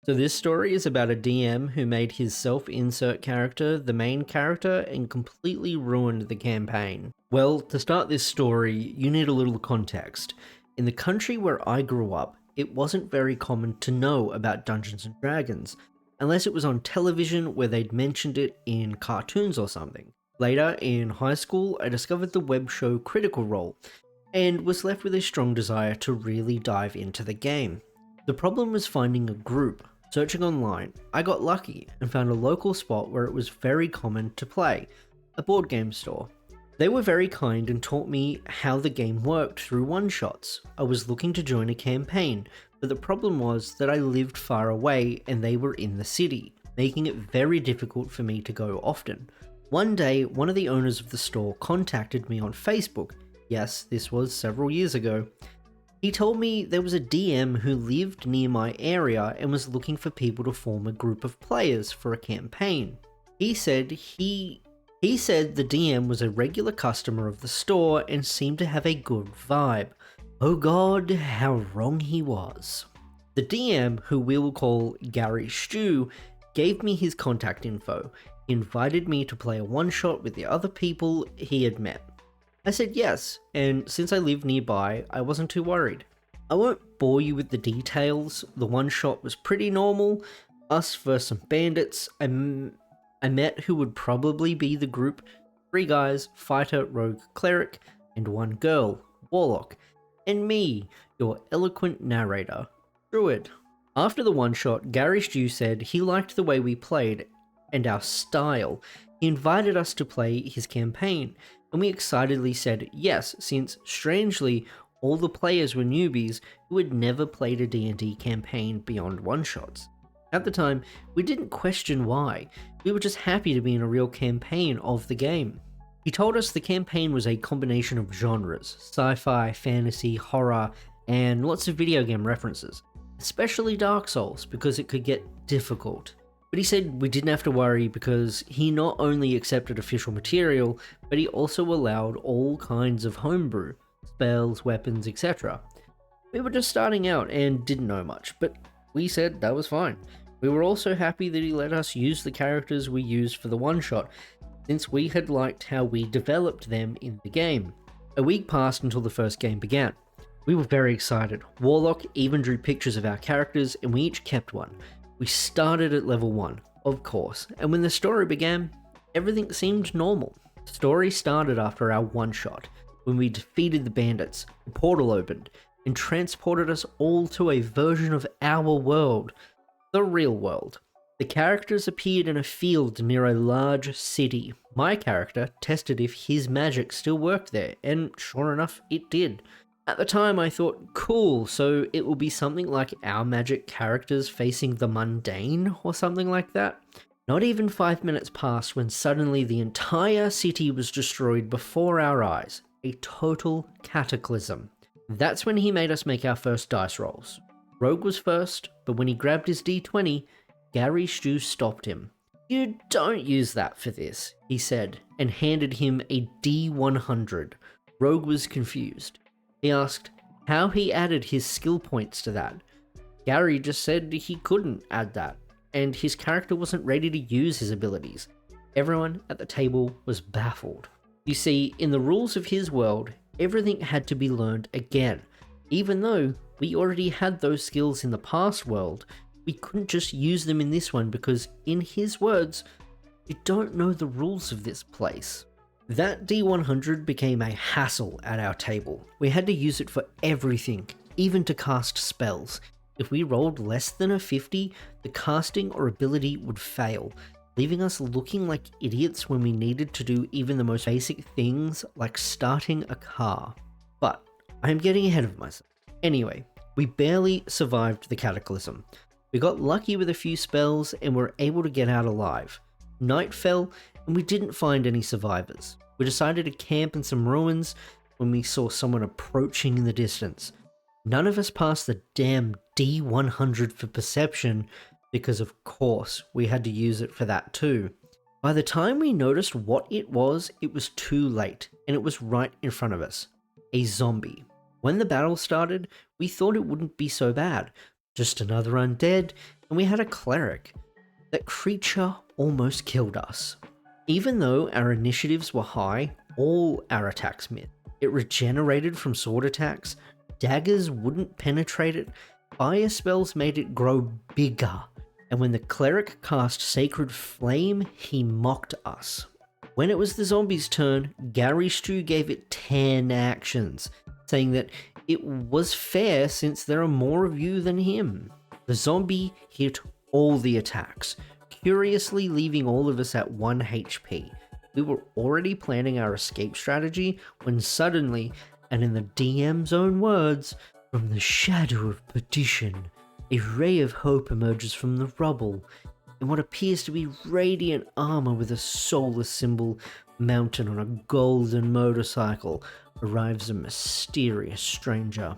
So this story is about a DM who made his self-insert character the main character and completely ruined the campaign. Well, to start this story, you need a little context. In the country where I grew up, it wasn't very common to know about Dungeons and Dragons, unless it was on television where they'd mentioned it in cartoons or something. Later, in high school, I discovered the web show Critical Role, and was left with a strong desire to really dive into the game. The problem was finding a group. Searching online, I got lucky and found a local spot where it was very common to play, a board game store. They were very kind and taught me how the game worked through one-shots. I was looking to join a campaign, but the problem was that I lived far away and they were in the city, making it very difficult for me to go often. One day, one of the owners of the store contacted me on Facebook. Yes, this was several years ago. He told me there was a DM who lived near my area and was looking for people to form a group of players for a campaign. He said the DM was a regular customer of the store and seemed to have a good vibe. Oh god, how wrong he was. The DM, who we will call Gary Stew, gave me his contact info. He invited me to play a one-shot with the other people he had met. I said yes, and since I live nearby, I wasn't too worried. I won't bore you with the details. The one shot was pretty normal. Us versus some bandits. I met who would probably be the group: 3 guys, fighter, rogue, cleric, and 1 girl, warlock, and me, your eloquent narrator, druid. After the one shot, Gary Stew said he liked the way we played and our style. He invited us to play his campaign, and we excitedly said yes, since, strangely, all the players were newbies who had never played a D&D campaign beyond one-shots. At the time, we didn't question why. We were just happy to be in a real campaign of the game. He told us the campaign was a combination of genres: sci-fi, fantasy, horror, and lots of video game references, especially Dark Souls, because it could get difficult. But he said we didn't have to worry because he not only accepted official material, but he also allowed all kinds of homebrew, spells, weapons, etc. We were just starting out and didn't know much, but we said that was fine. We were also happy that he let us use the characters we used for the one-shot, since we had liked how we developed them in the game. A week passed until the first game began. We were very excited. Warlock even drew pictures of our characters and we each kept one. We started at level 1, of course, and when the story began, everything seemed normal. The story started after our one-shot, when we defeated the bandits, the portal opened, and transported us all to a version of our world, the real world. The characters appeared in a field near a large city. My character tested if his magic still worked there, and sure enough, it did. At the time I thought, cool, so it will be something like our magic characters facing the mundane or something like that. Not even 5 minutes passed when suddenly the entire city was destroyed before our eyes. A total cataclysm. That's when he made us make our first dice rolls. Rogue was first, but when he grabbed his d20, Gary Stew stopped him. "You don't use that for this," he said, and handed him a d100. Rogue was confused. He asked how he added his skill points to that. Gary just said he couldn't add that, and his character wasn't ready to use his abilities. Everyone at the table was baffled. You see, in the rules of his world, everything had to be learned again. Even though we already had those skills in the past world, we couldn't just use them in this one because, in his words, you don't know the rules of this place. That D100 became a hassle at our table. We had to use it for everything, even to cast spells. If we rolled less than a 50, the casting or ability would fail, leaving us looking like idiots when we needed to do even the most basic things like starting a car. But I'm getting ahead of myself. Anyway, we barely survived the cataclysm. We got lucky with a few spells and were able to get out alive. Night fell and we didn't find any survivors. We decided to camp in some ruins when we saw someone approaching in the distance. None of us passed the damn D100 for perception because of course we had to use it for that too. By the time we noticed what it was too late, and it was right in front of us. A zombie. When the battle started, we thought it wouldn't be so bad, Just another undead, and we had a cleric. That creature almost killed us. Even though our initiatives were high, all our attacks missed. It regenerated from sword attacks, daggers wouldn't penetrate it, fire spells made it grow bigger, and when the cleric cast Sacred Flame, he mocked us. When it was the zombie's turn, Gary Stew gave it 10 actions, saying that it was fair since there are more of you than him. The zombie hit all the attacks, curiously leaving all of us at 1 HP. We were already planning our escape strategy when suddenly, and in the DM's own words, from the shadow of perdition, a ray of hope emerges from the rubble. In what appears to be radiant armor with a soulless symbol mounted on a golden motorcycle arrives a mysterious stranger.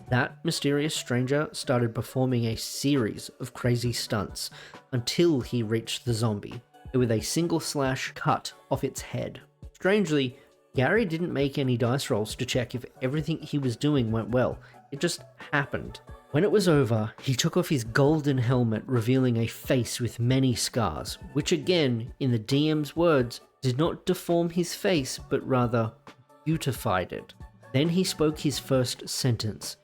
That mysterious stranger started performing a series of crazy stunts until he reached the zombie, with a single slash cut off its head. Strangely, Gary didn't make any dice rolls to check if everything he was doing went well. It just happened. When it was over, he took off his golden helmet, revealing a face with many scars, which again, in the DM's words, did not deform his face, but rather beautified it. Then he spoke his first sentence.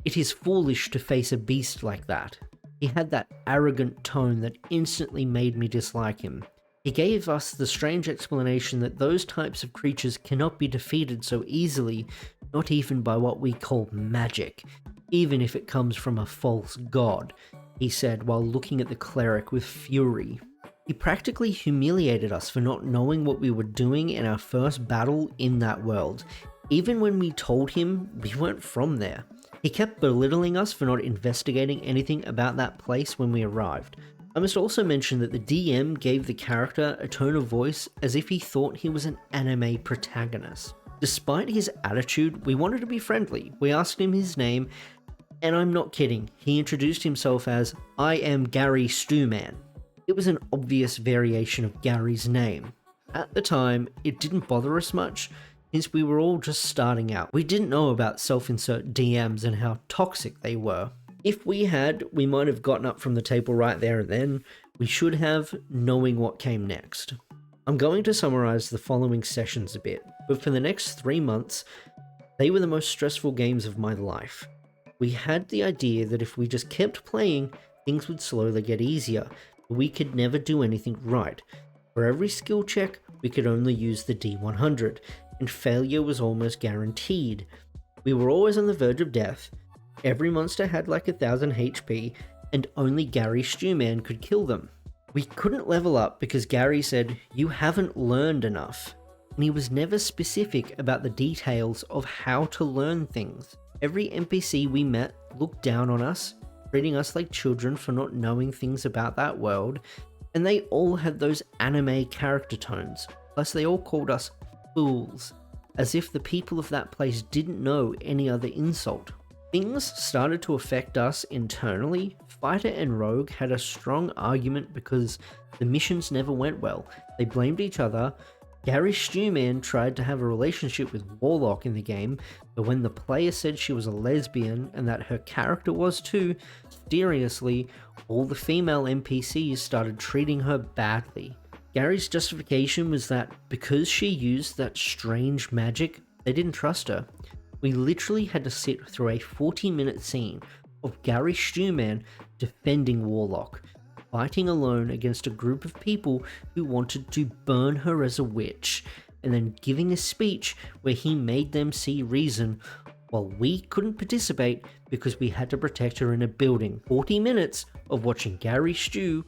It is foolish to face a beast like that. He had that arrogant tone that instantly made me dislike him. He gave us the strange explanation that those types of creatures cannot be defeated so easily, not even by what we call magic, even if it comes from a false god, he said while looking at the cleric with fury. He practically humiliated us for not knowing what we were doing in our first battle in that world, even when we told him we weren't from there. He kept belittling us for not investigating anything about that place when we arrived. I must also mention that the DM gave the character a tone of voice as if he thought he was an anime protagonist. Despite his attitude, we wanted to be friendly. We asked him his name, and I'm not kidding, he introduced himself as, "I am Gary Stewman." It was an obvious variation of Gary's name. At the time, it didn't bother us much, since we were all just starting out. We didn't know about self-insert DMs and how toxic they were. If we had, we might have gotten up from the table right there and then. We should have, knowing what came next. I'm going to summarize the following sessions a bit, but for the next 3 months, they were the most stressful games of my life. We had the idea that if we just kept playing, things would slowly get easier, but we could never do anything right. For every skill check, we could only use the D100, and failure was almost guaranteed. We were always on the verge of death. Every monster had like 1000 HP, and only Gary Stewman could kill them. We couldn't level up because Gary said, "You haven't learned enough," and he was never specific about the details of how to learn things. Every NPC we met looked down on us, treating us like children for not knowing things about that world, and they all had those anime character tones, plus they all called us fools, as if the people of that place didn't know any other insult. Things started to affect us internally. Fighter and Rogue had a strong argument because the missions never went well. They blamed each other. Gary Stewman tried to have a relationship with Warlock in the game, but when the player said she was a lesbian and that her character was too, mysteriously, all the female NPCs started treating her badly. Gary's justification was that because she used that strange magic, they didn't trust her. We literally had to sit through a 40-minute scene of Gary Stewman defending Warlock, fighting alone against a group of people who wanted to burn her as a witch, and then giving a speech where he made them see reason, while we couldn't participate because we had to protect her in a building. 40 minutes of watching Gary Stew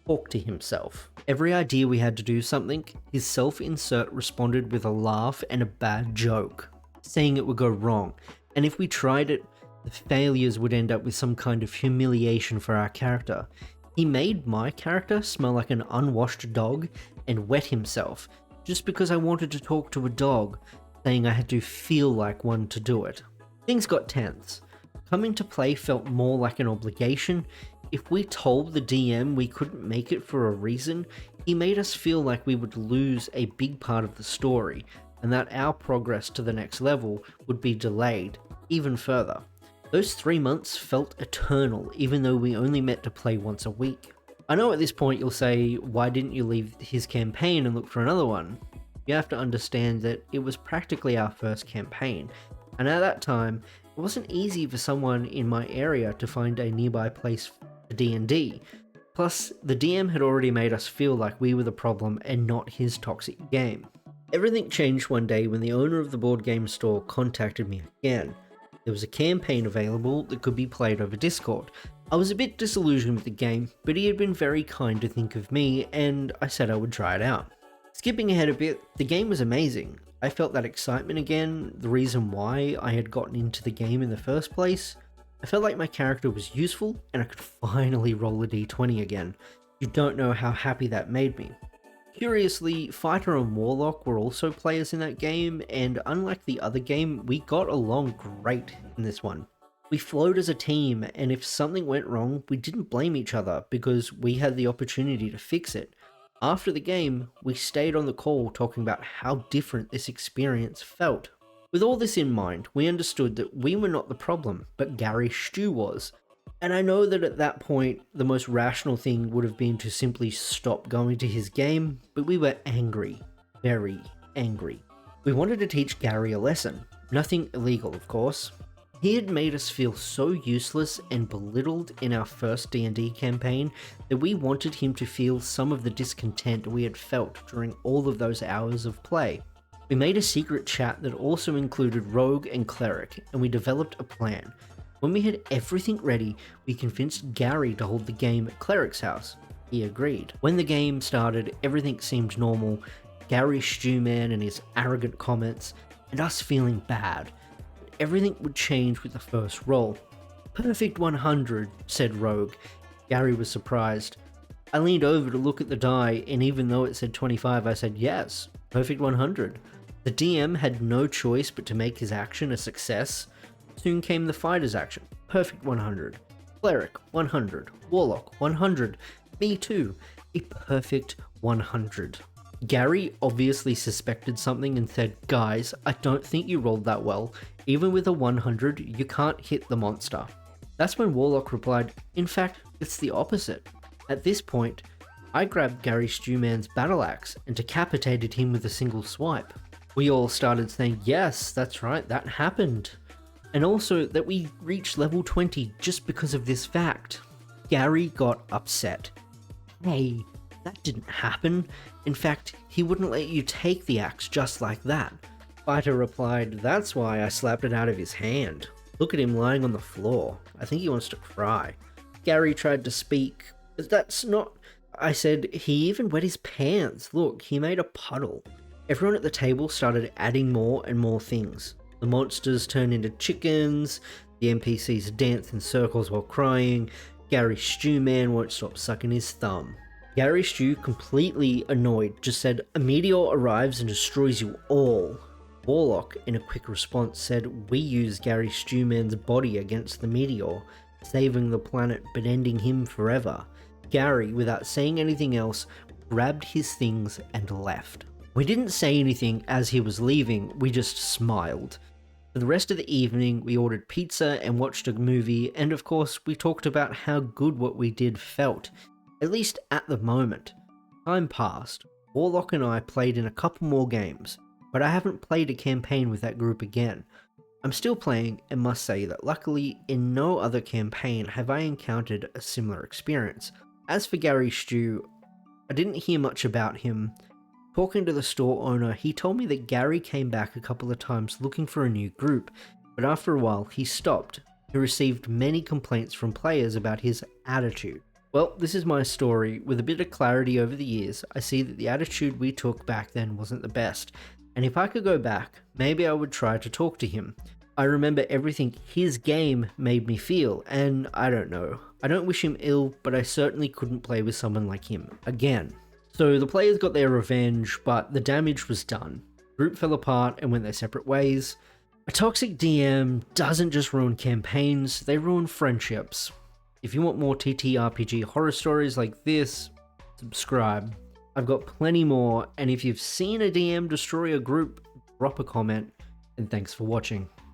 talk to himself. Every idea we had to do something, his self-insert responded with a laugh and a bad joke, saying it would go wrong, and if we tried it, the failures would end up with some kind of humiliation for our character. He made my character smell like an unwashed dog and wet himself, just because I wanted to talk to a dog, saying I had to feel like one to do it. Things got tense. Coming to play felt more like an obligation. If we told the DM we couldn't make it for a reason, he made us feel like we would lose a big part of the story, and that our progress to the next level would be delayed even further. Those 3 months felt eternal, even though we only met to play once a week. I know at this point you'll say, why didn't you leave his campaign and look for another one? You have to understand that it was practically our first campaign, and at that time, it wasn't easy for someone in my area to find a nearby place for D&D. Plus, the DM had already made us feel like we were the problem and not his toxic game. Everything changed one day when the owner of the board game store contacted me again. There was a campaign available that could be played over Discord. I was a bit disillusioned with the game, but he had been very kind to think of me, and I said I would try it out. Skipping ahead a bit, the game was amazing. I felt that excitement again, the reason why I had gotten into the game in the first place. I felt like my character was useful, and I could finally roll a d20 again. You don't know how happy that made me. Curiously, Fighter and Warlock were also players in that game, and unlike the other game, we got along great in this one. We flowed as a team, and if something went wrong, we didn't blame each other because we had the opportunity to fix it. After the game, we stayed on the call talking about how different this experience felt. With all this in mind, we understood that we were not the problem, but Gary Stew was. And I know that at that point, the most rational thing would have been to simply stop going to his game, but we were angry. Very angry. We wanted to teach Gary a lesson. Nothing illegal, of course. He had made us feel so useless and belittled in our first D&D campaign that we wanted him to feel some of the discontent we had felt during all of those hours of play. We made a secret chat that also included Rogue and Cleric, and we developed a plan. When we had everything ready, we convinced Gary to hold the game at Cleric's house. He agreed. When the game started, everything seemed normal. Gary Stewman and his arrogant comments, and us feeling bad. But everything would change with the first roll. Perfect 100, said Rogue. Gary was surprised. I leaned over to look at the die, and even though it said 25, I said yes, perfect 100. The DM had no choice but to make his action a success. Soon came the fighter's action, perfect 100. Cleric, 100. Warlock, 100. Me too, a perfect 100. Gary obviously suspected something and said, guys, I don't think you rolled that well. Even with a 100, you can't hit the monster. That's when Warlock replied, in fact, it's the opposite. At this point, I grabbed Gary Stewman's battle axe and decapitated him with a single swipe. We all started saying, yes, that's right, that happened. And also that we reached level 20 just because of this fact. Gary got upset. Hey, that didn't happen. In fact, he wouldn't let you take the axe just like that. Fighter replied, that's why I slapped it out of his hand. Look at him lying on the floor. I think he wants to cry. Gary tried to speak, but that's not... I said, he even wet his pants. Look, he made a puddle. Everyone at the table started adding more and more things. The monsters turned into chickens, the NPCs dance in circles while crying, Gary Stewman won't stop sucking his thumb. Gary Stew, completely annoyed, just said, a meteor arrives and destroys you all. Warlock, in a quick response, said, we use Gary Stewman's body against the meteor, saving the planet but ending him forever. Gary, without saying anything else, grabbed his things and left. We didn't say anything as he was leaving, we just smiled. For the rest of the evening, we ordered pizza and watched a movie, and of course, we talked about how good what we did felt, at least at the moment. Time passed. Warlock and I played in a couple more games, but I haven't played a campaign with that group again. I'm still playing and must say that luckily, in no other campaign have I encountered a similar experience. As for Gary Stew, I didn't hear much about him. Talking to the store owner, he told me that Gary came back a couple of times looking for a new group, but after a while he stopped. He received many complaints from players about his attitude. Well, this is my story. With a bit of clarity over the years, I see that the attitude we took back then wasn't the best, and if I could go back, maybe I would try to talk to him. I remember everything his game made me feel, and I don't know. I don't wish him ill, but I certainly couldn't play with someone like him again. So the players got their revenge, but the damage was done. Group fell apart and went their separate ways. A toxic DM doesn't just ruin campaigns, they ruin friendships. If you want more TTRPG horror stories like this, subscribe. I've got plenty more, and if you've seen a DM destroy a group, drop a comment, and thanks for watching.